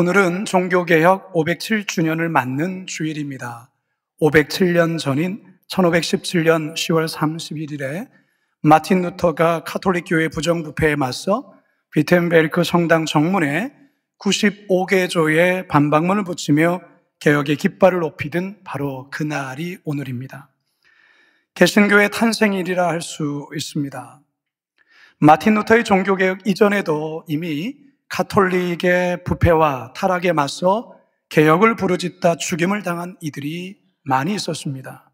오늘은 종교개혁 507주년을 맞는 주일입니다. 507년 전인 1517년 10월 31일에 마틴 루터가 가톨릭 교회 부정부패에 맞서 비텐베르크 성당 정문에 95개조의 반박문을 붙이며 개혁의 깃발을 높이던 바로 그날이 오늘입니다. 개신교의 탄생일이라 할 수 있습니다. 마틴 루터의 종교개혁 이전에도 이미 가톨릭의 부패와 타락에 맞서 개혁을 부르짖다 죽임을 당한 이들이 많이 있었습니다.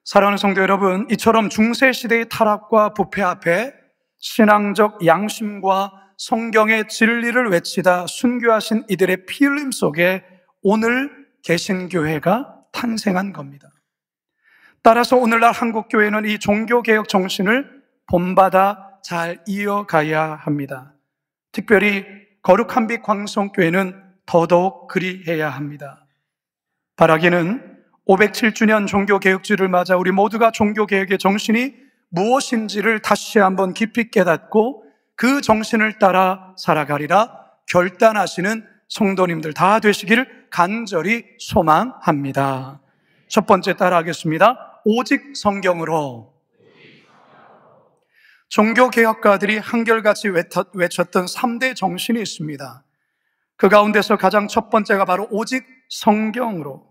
사랑하는 성도 여러분, 이처럼 중세시대의 타락과 부패 앞에 신앙적 양심과 성경의 진리를 외치다 순교하신 이들의 피 흘림 속에 오늘 개신교회가 탄생한 겁니다. 따라서 오늘날 한국교회는 이 종교개혁 정신을 본받아 잘 이어가야 합니다. 특별히 거룩한 빛 광성교회는 더더욱 그리해야 합니다. 바라기는 507주년 종교개혁주를 맞아 우리 모두가 종교개혁의 정신이 무엇인지를 다시 한번 깊이 깨닫고 그 정신을 따라 살아가리라 결단하시는 성도님들 다 되시기를 간절히 소망합니다. 첫 번째 따라하겠습니다. 오직 성경으로. 종교개혁가들이 한결같이 외쳤던 3대 정신이 있습니다. 그 가운데서 가장 첫 번째가 바로 오직 성경으로,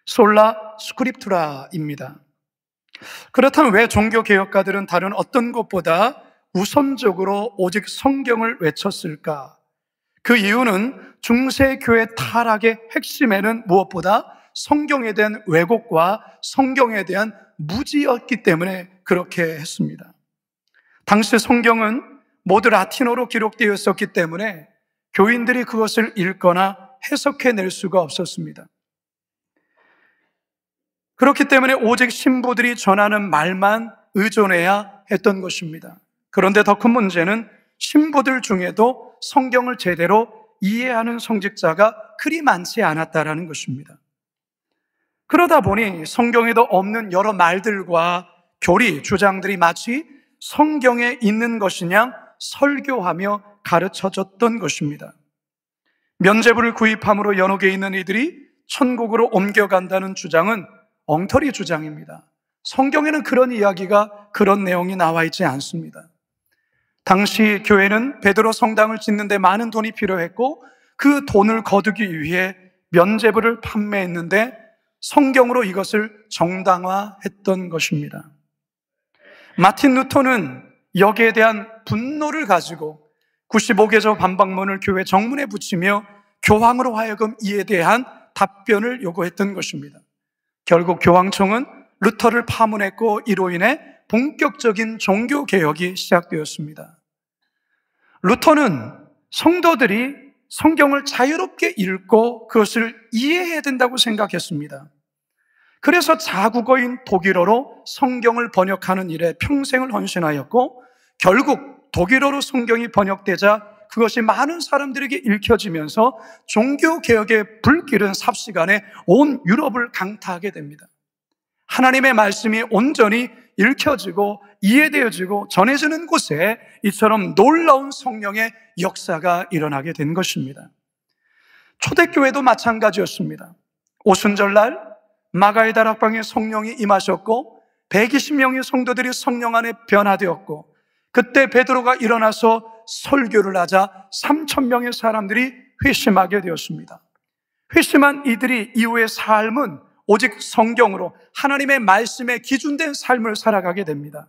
솔라 스크립투라입니다. 그렇다면 왜 종교개혁가들은 다른 어떤 것보다 우선적으로 오직 성경을 외쳤을까? 그 이유는 중세교회 타락의 핵심에는 무엇보다 성경에 대한 왜곡과 성경에 대한 무지였기 때문에 그렇게 했습니다. 당시 성경은 모두 라틴어로 기록되어 있었기 때문에 교인들이 그것을 읽거나 해석해낼 수가 없었습니다. 그렇기 때문에 오직 신부들이 전하는 말만 의존해야 했던 것입니다. 그런데 더 큰 문제는 신부들 중에도 성경을 제대로 이해하는 성직자가 그리 많지 않았다는 것입니다. 그러다 보니 성경에도 없는 여러 말들과 교리, 주장들이 마치 성경에 있는 것이냐 설교하며 가르쳐줬던 것입니다. 면죄부를 구입함으로 연옥에 있는 이들이 천국으로 옮겨간다는 주장은 엉터리 주장입니다. 성경에는 그런 이야기가, 그런 내용이 나와 있지 않습니다. 당시 교회는 베드로 성당을 짓는 데 많은 돈이 필요했고 그 돈을 거두기 위해 면죄부를 판매했는데 성경으로 이것을 정당화했던 것입니다. 마틴 루터는 여기에 대한 분노를 가지고 95개조 반박문을 교회 정문에 붙이며 교황으로 하여금 이에 대한 답변을 요구했던 것입니다. 결국 교황청은 루터를 파문했고 이로 인해 본격적인 종교개혁이 시작되었습니다. 루터는 성도들이 성경을 자유롭게 읽고 그것을 이해해야 된다고 생각했습니다. 그래서 자국어인 독일어로 성경을 번역하는 일에 평생을 헌신하였고 결국 독일어로 성경이 번역되자 그것이 많은 사람들에게 읽혀지면서 종교개혁의 불길은 삽시간에 온 유럽을 강타하게 됩니다. 하나님의 말씀이 온전히 읽혀지고 이해되어지고 전해지는 곳에 이처럼 놀라운 성령의 역사가 일어나게 된 것입니다. 초대교회도 마찬가지였습니다. 오순절날 마가의 다락방에 성령이 임하셨고 120명의 성도들이 성령 안에 변화되었고 그때 베드로가 일어나서 설교를 하자 3,000명의 사람들이 회심하게 되었습니다. 회심한 이들이 이후의 삶은 오직 성경으로 하나님의 말씀에 기준된 삶을 살아가게 됩니다.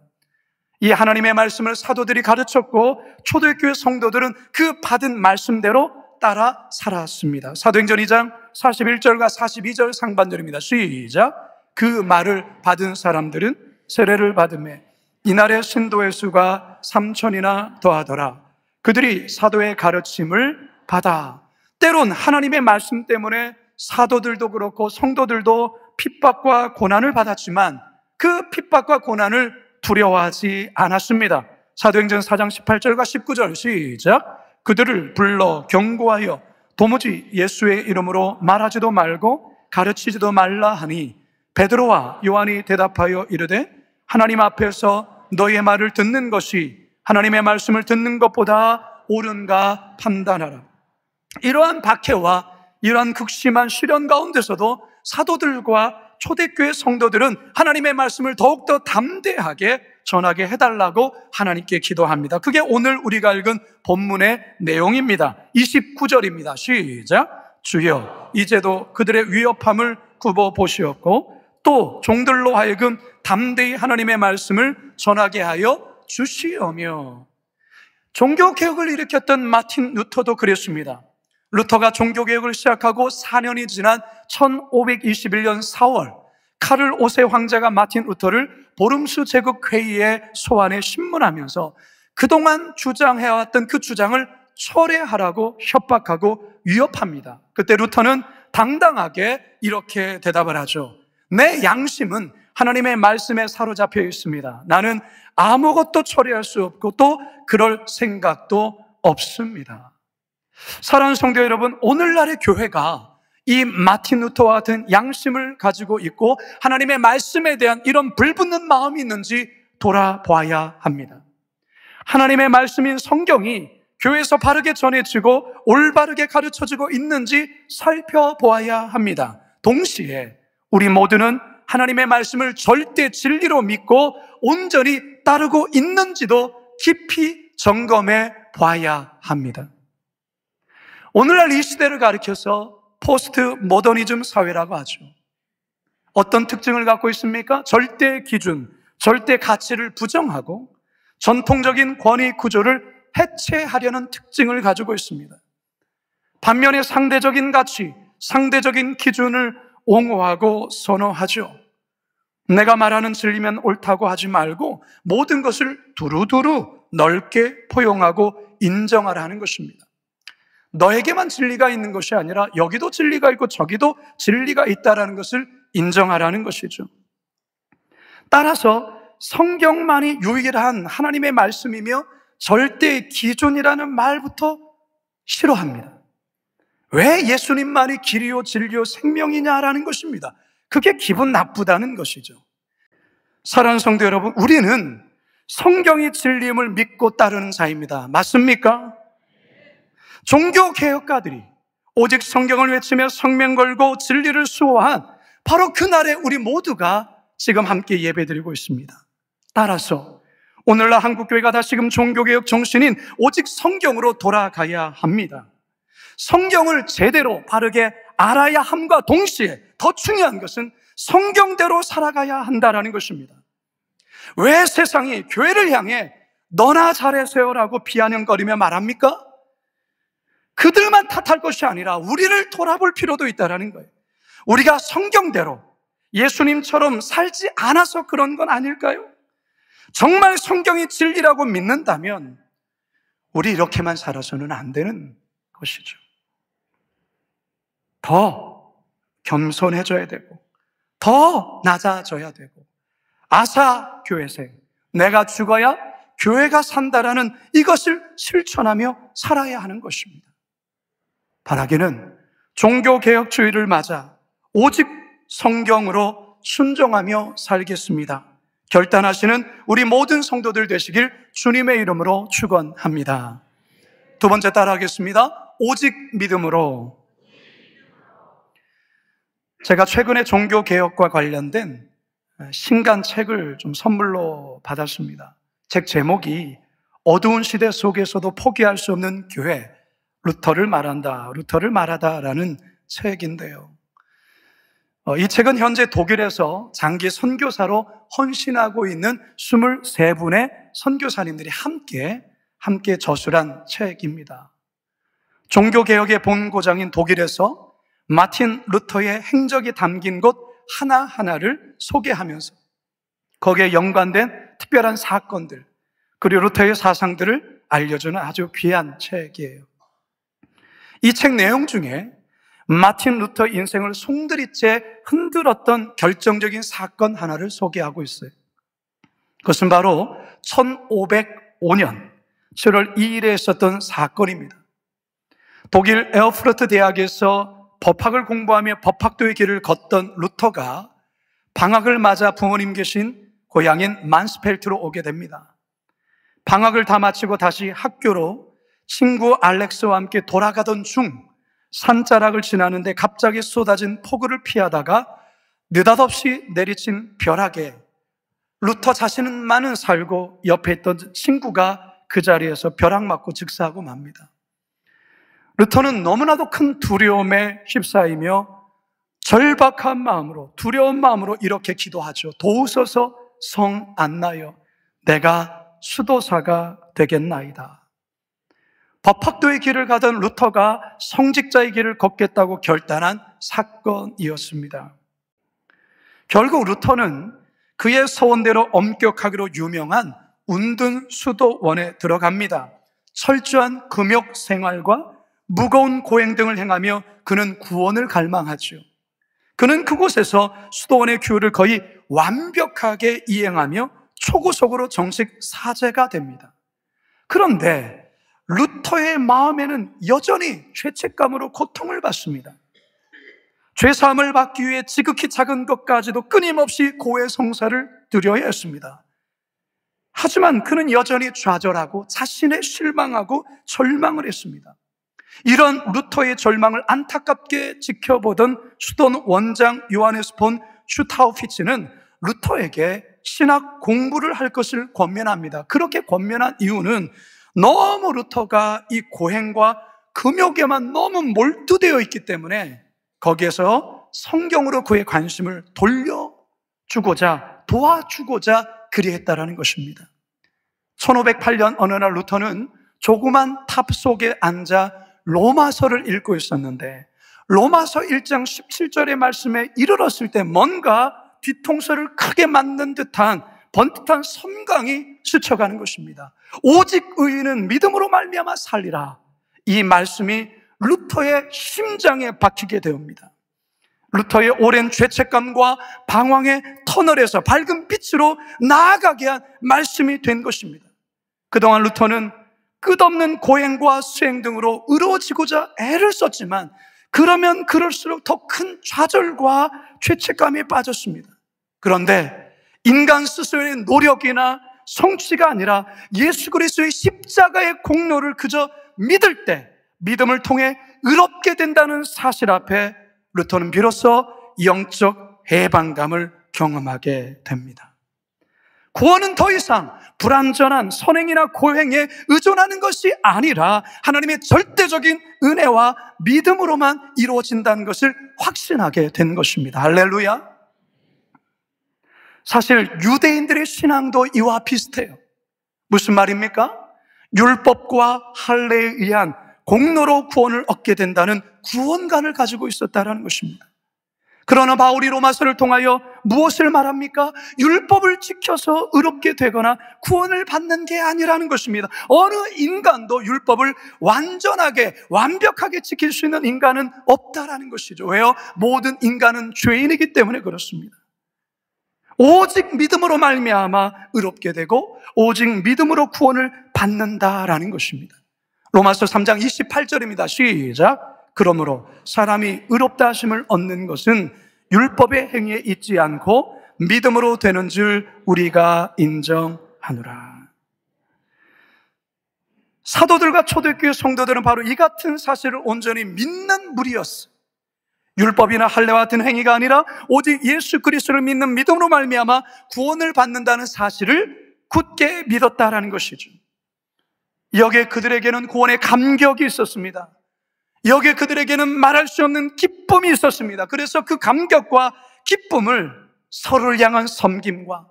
이 하나님의 말씀을 사도들이 가르쳤고 초대교회 성도들은 그 받은 말씀대로 따라 살았습니다. 사도행전 2장 41절과 42절 상반절입니다. 시작. 그 말을 받은 사람들은 세례를 받으며 이날의 신도의 수가 3,000이나 더하더라. 그들이 사도의 가르침을 받아. 때론 하나님의 말씀 때문에 사도들도 그렇고 성도들도 핍박과 고난을 받았지만 그 핍박과 고난을 두려워하지 않았습니다. 사도행전 4장 18절과 19절 시작. 그들을 불러 경고하여 도무지 예수의 이름으로 말하지도 말고 가르치지도 말라 하니 베드로와 요한이 대답하여 이르되 하나님 앞에서 너희의 말을 듣는 것이 하나님의 말씀을 듣는 것보다 옳은가 판단하라. 이러한 박해와 이러한 극심한 시련 가운데서도 사도들과 초대교회 성도들은 하나님의 말씀을 더욱더 담대하게 전하게 해달라고 하나님께 기도합니다. 그게 오늘 우리가 읽은 본문의 내용입니다. 29절입니다. 시작. 주여, 이제도 그들의 위협함을 굽어 보시었고 또 종들로 하여금 담대히 하나님의 말씀을 전하게 하여 주시오며. 종교개혁을 일으켰던 마틴 루터도 그랬습니다. 루터가 종교개혁을 시작하고 4년이 지난 1521년 4월 카를 5세 황제가 마틴 루터를 보름수 제국회의에 소환해 신문하면서 그동안 주장해왔던 그 주장을 철회하라고 협박하고 위협합니다. 그때 루터는 당당하게 이렇게 대답을 하죠. 내 양심은 하나님의 말씀에 사로잡혀 있습니다. 나는 아무것도 처리할 수 없고 또 그럴 생각도 없습니다. 사랑하는 성도 여러분, 오늘날의 교회가 이 마틴 루터와 같은 양심을 가지고 있고 하나님의 말씀에 대한 이런 불붙는 마음이 있는지 돌아봐야 합니다. 하나님의 말씀인 성경이 교회에서 바르게 전해지고 올바르게 가르쳐지고 있는지 살펴보아야 합니다. 동시에 우리 모두는 하나님의 말씀을 절대 진리로 믿고 온전히 따르고 있는지도 깊이 점검해 봐야 합니다. 오늘날 이 시대를 가리켜서 포스트 모더니즘 사회라고 하죠. 어떤 특징을 갖고 있습니까? 절대 기준, 절대 가치를 부정하고 전통적인 권위 구조를 해체하려는 특징을 가지고 있습니다. 반면에 상대적인 가치, 상대적인 기준을 옹호하고 선호하죠. 내가 말하는 진리면 옳다고 하지 말고 모든 것을 두루두루 넓게 포용하고 인정하라는 것입니다. 너에게만 진리가 있는 것이 아니라 여기도 진리가 있고 저기도 진리가 있다는 것을 인정하라는 것이죠. 따라서 성경만이 유일한 하나님의 말씀이며 절대 기준이라는 말부터 싫어합니다. 왜 예수님만이 길이요 진리요 생명이냐라는 것입니다. 그게 기분 나쁘다는 것이죠. 사랑하는 성도 여러분, 우리는 성경이 진리임을 믿고 따르는 자입니다. 맞습니까? 종교개혁가들이 오직 성경을 외치며 성명 걸고 진리를 수호한 바로 그날에 우리 모두가 지금 함께 예배드리고 있습니다. 따라서 오늘날 한국교회가 다시금 종교개혁 정신인 오직 성경으로 돌아가야 합니다. 성경을 제대로 바르게 알아야 함과 동시에 더 중요한 것은 성경대로 살아가야 한다는 것입니다. 왜 세상이 교회를 향해 너나 잘해서요라고 비아냥거리며 말합니까? 그들만 탓할 것이 아니라 우리를 돌아볼 필요도 있다는 거예요. 우리가 성경대로 예수님처럼 살지 않아서 그런 건 아닐까요? 정말 성경이 진리라고 믿는다면 우리 이렇게만 살아서는 안 되는 것이죠. 더 겸손해져야 되고 더 낮아져야 되고 아사 교회생, 내가 죽어야 교회가 산다라는 이것을 실천하며 살아야 하는 것입니다. 바라기는 종교개혁주의를 맞아 오직 성경으로 순종하며 살겠습니다. 결단하시는 우리 모든 성도들 되시길 주님의 이름으로 축원합니다. 두 번째 따라하겠습니다. 오직 믿음으로. 제가 최근에 종교개혁과 관련된 신간 책을 좀 선물로 받았습니다. 책 제목이 어두운 시대 속에서도 포기할 수 없는 교회, 루터를 말한다, 루터를 말하다라는 책인데요. 이 책은 현재 독일에서 장기 선교사로 헌신하고 있는 23분의 선교사님들이 함께 저술한 책입니다. 종교개혁의 본고장인 독일에서 마틴 루터의 행적이 담긴 곳 하나하나를 소개하면서 거기에 연관된 특별한 사건들 그리고 루터의 사상들을 알려주는 아주 귀한 책이에요. 이 책 내용 중에 마틴 루터 인생을 송두리째 흔들었던 결정적인 사건 하나를 소개하고 있어요. 그것은 바로 1505년 7월 2일에 있었던 사건입니다. 독일 에어프루트 대학에서 법학을 공부하며 법학도의 길을 걷던 루터가 방학을 맞아 부모님 계신 고향인 만스펠트로 오게 됩니다. 방학을 다 마치고 다시 학교로 친구 알렉스와 함께 돌아가던 중 산자락을 지나는데 갑자기 쏟아진 폭우를 피하다가 느닷없이 내리친 벼락에 루터 자신만은 살고 옆에 있던 친구가 그 자리에서 벼락 맞고 즉사하고 맙니다. 루터는 너무나도 큰 두려움에 휩싸이며 절박한 마음으로, 두려운 마음으로 이렇게 기도하죠. 도우소서 성 안나여 내가 수도사가 되겠나이다. 법학도의 길을 가던 루터가 성직자의 길을 걷겠다고 결단한 사건이었습니다. 결국 루터는 그의 소원대로 엄격하기로 유명한 운둔수도원에 들어갑니다. 철저한 금욕 생활과 무거운 고행 등을 행하며 그는 구원을 갈망하죠. 그는 그곳에서 수도원의 규율을 거의 완벽하게 이행하며 초구속으로 정식 사제가 됩니다. 그런데 루터의 마음에는 여전히 죄책감으로 고통을 받습니다. 죄사함을 받기 위해 지극히 작은 것까지도 끊임없이 고해성사를 드려야 했습니다. 하지만 그는 여전히 좌절하고 자신에 실망하고 절망을 했습니다. 이런 루터의 절망을 안타깝게 지켜보던 수도원 원장 요하네스 폰 슈타우피츠는 루터에게 신학 공부를 할 것을 권면합니다. 그렇게 권면한 이유는 너무 루터가 이 고행과 금욕에만 너무 몰두되어 있기 때문에 거기에서 성경으로 그의 관심을 돌려주고자, 도와주고자 그리했다라는 것입니다. 1508년 어느 날 루터는 조그만 탑 속에 앉아 로마서를 읽고 있었는데 로마서 1장 17절의 말씀에 이르렀을 때 뭔가 뒤통수를 크게 맞는 듯한 번듯한 섬광이 스쳐가는 것입니다. 오직 의인은 믿음으로 말미암아 살리라. 이 말씀이 루터의 심장에 박히게 되옵니다. 루터의 오랜 죄책감과 방황의 터널에서 밝은 빛으로 나아가게 한 말씀이 된 것입니다. 그동안 루터는 끝없는 고행과 수행 등으로 의로워지고자 애를 썼지만 그러면 그럴수록 더 큰 좌절과 죄책감에 빠졌습니다. 그런데 인간 스스로의 노력이나 성취가 아니라 예수 그리스도의 십자가의 공로를 그저 믿을 때 믿음을 통해 의롭게 된다는 사실 앞에 루터는 비로소 영적 해방감을 경험하게 됩니다. 구원은 더 이상 불완전한 선행이나 고행에 의존하는 것이 아니라 하나님의 절대적인 은혜와 믿음으로만 이루어진다는 것을 확신하게 된 것입니다. 할렐루야. 사실 유대인들의 신앙도 이와 비슷해요. 무슨 말입니까? 율법과 할례에 의한 공로로 구원을 얻게 된다는 구원관을 가지고 있었다는 것입니다. 그러나 바울이 로마서를 통하여 무엇을 말합니까? 율법을 지켜서 의롭게 되거나 구원을 받는 게 아니라는 것입니다. 어느 인간도 율법을 완전하게 완벽하게 지킬 수 있는 인간은 없다라는 것이죠. 왜요? 모든 인간은 죄인이기 때문에 그렇습니다. 오직 믿음으로 말미암아 의롭게 되고 오직 믿음으로 구원을 받는다라는 것입니다. 로마서 3장 28절입니다. 시작. 그러므로 사람이 의롭다 하심을 얻는 것은 율법의 행위에 있지 않고 믿음으로 되는 줄 우리가 인정하노라. 사도들과 초대교회 성도들은 바로 이 같은 사실을 온전히 믿는 무리였어요. 율법이나 할례와 같은 행위가 아니라 오직 예수 그리스도를 믿는 믿음으로 말미암아 구원을 받는다는 사실을 굳게 믿었다라는 것이죠. 여기에 그들에게는 구원의 감격이 있었습니다. 여기에 그들에게는 말할 수 없는 기쁨이 있었습니다. 그래서 그 감격과 기쁨을 서로를 향한 섬김과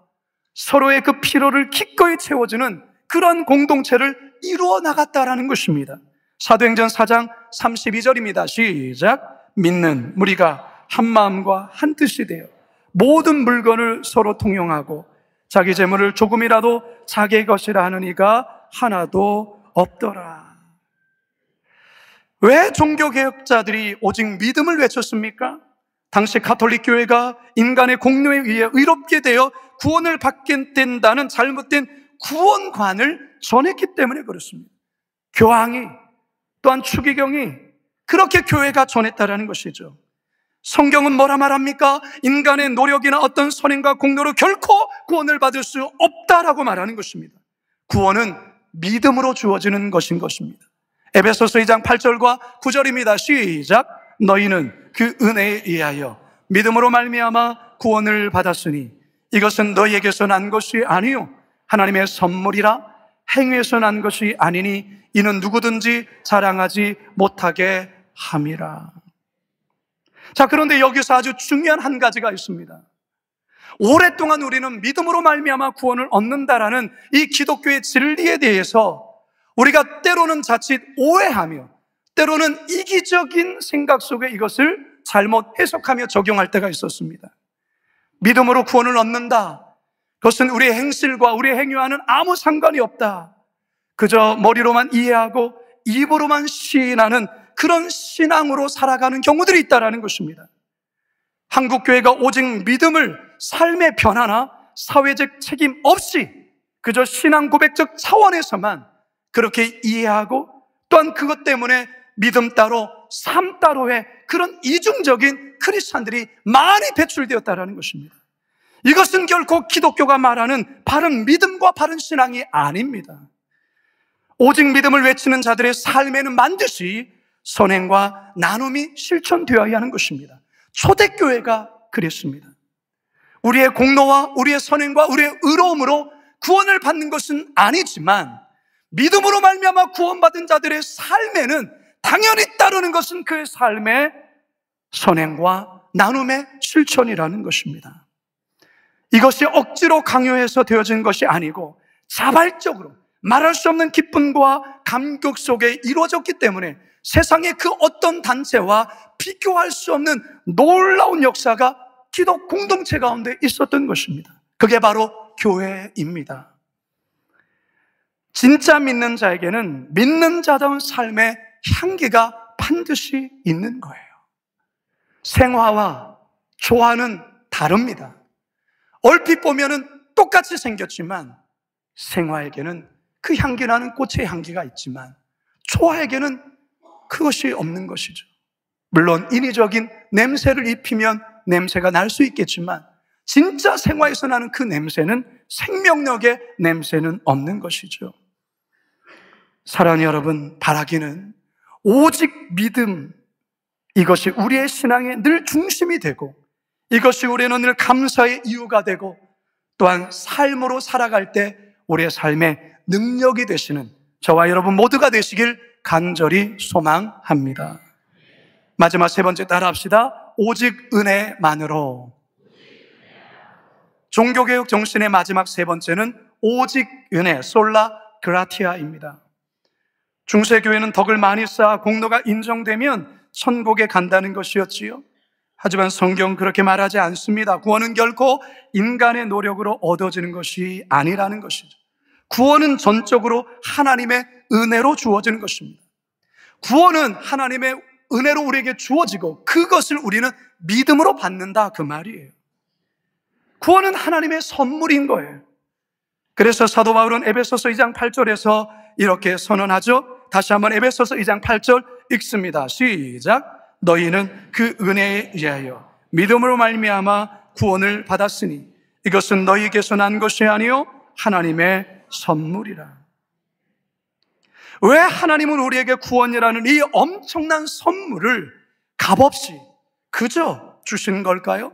서로의 그 피로를 기꺼이 채워주는 그런 공동체를 이루어 나갔다라는 것입니다. 사도행전 4장 32절입니다. 시작. 믿는 무리가 한 마음과 한 뜻이 되어 모든 물건을 서로 통용하고 자기 재물을 조금이라도 자기 것이라 하는 이가 하나도 없더라. 왜 종교개혁자들이 오직 믿음을 외쳤습니까? 당시 가톨릭 교회가 인간의 공로에 의해 의롭게 되어 구원을 받게 된다는 잘못된 구원관을 전했기 때문에 그렇습니다. 교황이 또한 추기경이 그렇게 교회가 전했다라는 것이죠. 성경은 뭐라 말합니까? 인간의 노력이나 어떤 선행과 공로로 결코 구원을 받을 수 없다라고 말하는 것입니다. 구원은 믿음으로 주어지는 것인 것입니다. 에베소서 2장 8절과 9절입니다. 시작. 너희는 그 은혜에 의하여 믿음으로 말미암아 구원을 받았으니 이것은 너희에게서 난 것이 아니요 하나님의 선물이라. 행위에서 난 것이 아니니 이는 누구든지 자랑하지 못하게 함이라. 자, 그런데 여기서 아주 중요한 한 가지가 있습니다. 오랫동안 우리는 믿음으로 말미암아 구원을 얻는다라는 이 기독교의 진리에 대해서 우리가 때로는 자칫 오해하며 때로는 이기적인 생각 속에 이것을 잘못 해석하며 적용할 때가 있었습니다. 믿음으로 구원을 얻는다. 그것은 우리의 행실과 우리의 행위와는 아무 상관이 없다. 그저 머리로만 이해하고 입으로만 시인하는 그런 신앙으로 살아가는 경우들이 있다는 것입니다. 한국교회가 오직 믿음을 삶의 변화나 사회적 책임 없이 그저 신앙 고백적 차원에서만 그렇게 이해하고 또한 그것 때문에 믿음 따로 삶 따로의 그런 이중적인 크리스찬들이 많이 배출되었다는 것입니다. 이것은 결코 기독교가 말하는 바른 믿음과 바른 신앙이 아닙니다. 오직 믿음을 외치는 자들의 삶에는 반드시 선행과 나눔이 실천되어야 하는 것입니다. 초대교회가 그랬습니다. 우리의 공로와 우리의 선행과 우리의 의로움으로 구원을 받는 것은 아니지만 믿음으로 말미암아 구원받은 자들의 삶에는 당연히 따르는 것은 그 삶의 선행과 나눔의 실천이라는 것입니다. 이것이 억지로 강요해서 되어진 것이 아니고 자발적으로 말할 수 없는 기쁨과 감격 속에 이루어졌기 때문에 세상의 그 어떤 단체와 비교할 수 없는 놀라운 역사가 기독 공동체 가운데 있었던 것입니다. 그게 바로 교회입니다. 진짜 믿는 자에게는 믿는 자다운 삶의 향기가 반드시 있는 거예요. 생화와 조화는 다릅니다. 얼핏 보면은 똑같이 생겼지만 생화에게는 그 향기나는 꽃의 향기가 있지만 조화에게는 그것이 없는 것이죠. 물론 인위적인 냄새를 입히면 냄새가 날 수 있겠지만 진짜 생화에서 나는 그 냄새는 생명력의 냄새는 없는 것이죠. 사랑하는 여러분, 바라기는 오직 믿음, 이것이 우리의 신앙의 늘 중심이 되고 이것이 우리는 늘 감사의 이유가 되고 또한 삶으로 살아갈 때 우리의 삶의 능력이 되시는 저와 여러분 모두가 되시길 간절히 소망합니다. 마지막 세 번째 따라합시다. 오직 은혜만으로. 종교개혁 정신의 마지막 세 번째는 오직 은혜, 솔라 그라티아입니다. 중세교회는 덕을 많이 쌓아 공로가 인정되면 천국에 간다는 것이었지요. 하지만 성경은 그렇게 말하지 않습니다. 구원은 결코 인간의 노력으로 얻어지는 것이 아니라는 것이죠. 구원은 전적으로 하나님의 은혜로 주어지는 것입니다. 구원은 하나님의 은혜로 우리에게 주어지고 그것을 우리는 믿음으로 받는다, 그 말이에요. 구원은 하나님의 선물인 거예요. 그래서 사도 바울은 에베소서 2장 8절에서 이렇게 선언하죠. 다시 한번 에베소서 2장 8절 읽습니다. 시작. 너희는 그 은혜에 의하여 믿음으로 말미암아 구원을 받았으니 이것은 너희에게서 난 것이 아니요 하나님의 선물이라. 왜 하나님은 우리에게 구원이라는 이 엄청난 선물을 값없이 그저 주신 걸까요?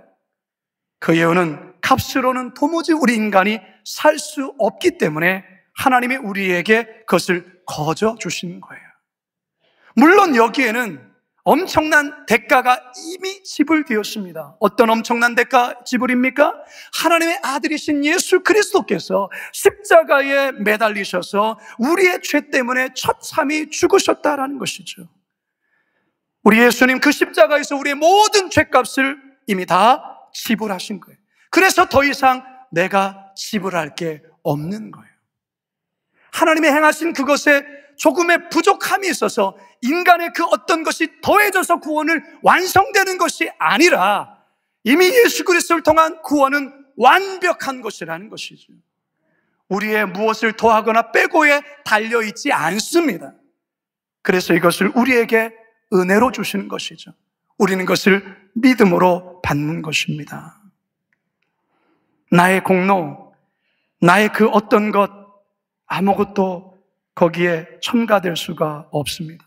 그 이유는 값으로는 도무지 우리 인간이 살 수 없기 때문에 하나님이 우리에게 그것을 거저 주신 거예요. 물론 여기에는 엄청난 대가가 이미 지불되었습니다. 어떤 엄청난 대가 지불입니까? 하나님의 아들이신 예수 그리스도께서 십자가에 매달리셔서 우리의 죄 때문에 처참히 죽으셨다라는 것이죠. 우리 예수님 그 십자가에서 우리의 모든 죄값을 이미 다 지불하신 거예요. 그래서 더 이상 내가 지불할 게 없는 거예요. 하나님의 행하신 그것에 조금의 부족함이 있어서 인간의 그 어떤 것이 더해져서 구원을 완성되는 것이 아니라 이미 예수 그리스도를 통한 구원은 완벽한 것이라는 것이죠. 우리의 무엇을 더하거나 빼고에 달려있지 않습니다. 그래서 이것을 우리에게 은혜로 주시는 것이죠. 우리는 그것을 믿음으로 받는 것입니다. 나의 공로, 나의 그 어떤 것 아무것도 거기에 첨가될 수가 없습니다.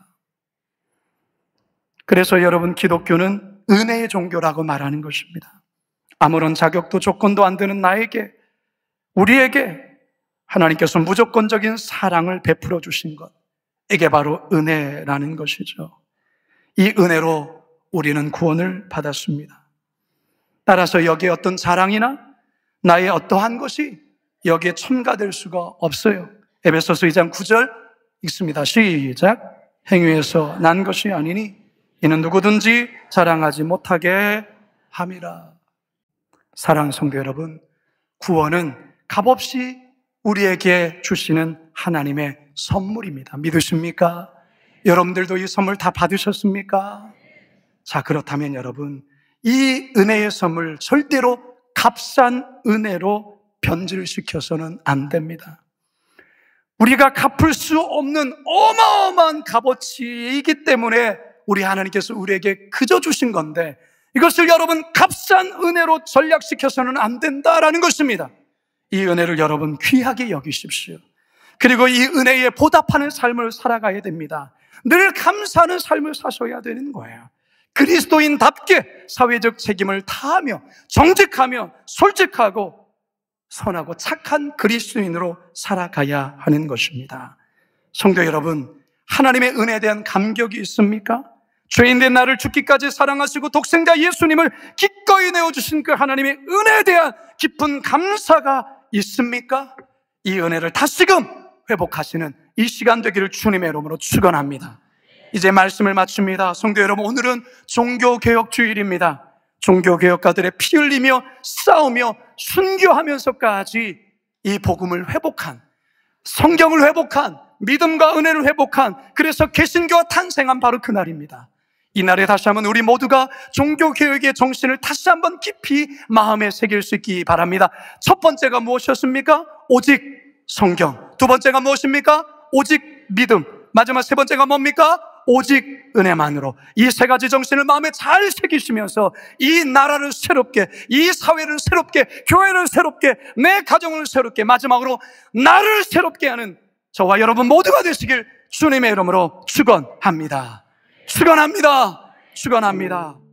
그래서 여러분, 기독교는 은혜의 종교라고 말하는 것입니다. 아무런 자격도 조건도 안 되는 나에게, 우리에게 하나님께서 무조건적인 사랑을 베풀어 주신 것, 이게 바로 은혜라는 것이죠. 이 은혜로 우리는 구원을 받았습니다. 따라서 여기에 어떤 자랑이나 나의 어떠한 것이 여기에 첨가될 수가 없어요. 에베소서 2장 9절 읽습니다. 시작. 행위에서 난 것이 아니니 이는 누구든지 자랑하지 못하게 함이라. 사랑하는 성도 여러분, 구원은 값없이 우리에게 주시는 하나님의 선물입니다. 믿으십니까? 여러분들도 이 선물 다 받으셨습니까? 자, 그렇다면 여러분, 이 은혜의 선물 절대로 값싼 은혜로 변질시켜서는 안 됩니다. 우리가 갚을 수 없는 어마어마한 값어치이기 때문에 우리 하나님께서 우리에게 그저 주신 건데, 이것을 여러분 값싼 은혜로 전락시켜서는 안 된다라는 것입니다. 이 은혜를 여러분 귀하게 여기십시오. 그리고 이 은혜에 보답하는 삶을 살아가야 됩니다. 늘 감사하는 삶을 사셔야 되는 거예요. 그리스도인답게 사회적 책임을 다하며 정직하며 솔직하고 선하고 착한 그리스도인으로 살아가야 하는 것입니다. 성도 여러분, 하나님의 은혜에 대한 감격이 있습니까? 죄인된 나를 죽기까지 사랑하시고 독생자 예수님을 기꺼이 내어주신 그 하나님의 은혜에 대한 깊은 감사가 있습니까? 이 은혜를 다시금 회복하시는 이 시간 되기를 주님의 이름으로 축원합니다. 이제 말씀을 마칩니다. 성도 여러분, 오늘은 종교개혁 주일입니다. 종교개혁가들의 피 흘리며 싸우며 순교하면서까지 이 복음을 회복한, 성경을 회복한, 믿음과 은혜를 회복한, 그래서 개신교가 탄생한 바로 그날입니다. 이날에 다시 한번 우리 모두가 종교개혁의 정신을 다시 한번 깊이 마음에 새길 수 있기 바랍니다. 첫 번째가 무엇이었습니까? 오직 성경. 두 번째가 무엇입니까? 오직 믿음. 마지막 세 번째가 뭡니까? 오직 은혜만으로. 이 세 가지 정신을 마음에 잘 새기시면서 이 나라를 새롭게, 이 사회를 새롭게, 교회를 새롭게, 내 가정을 새롭게, 마지막으로 나를 새롭게 하는 저와 여러분 모두가 되시길 주님의 이름으로 축원합니다. 축원합니다. 축원합니다.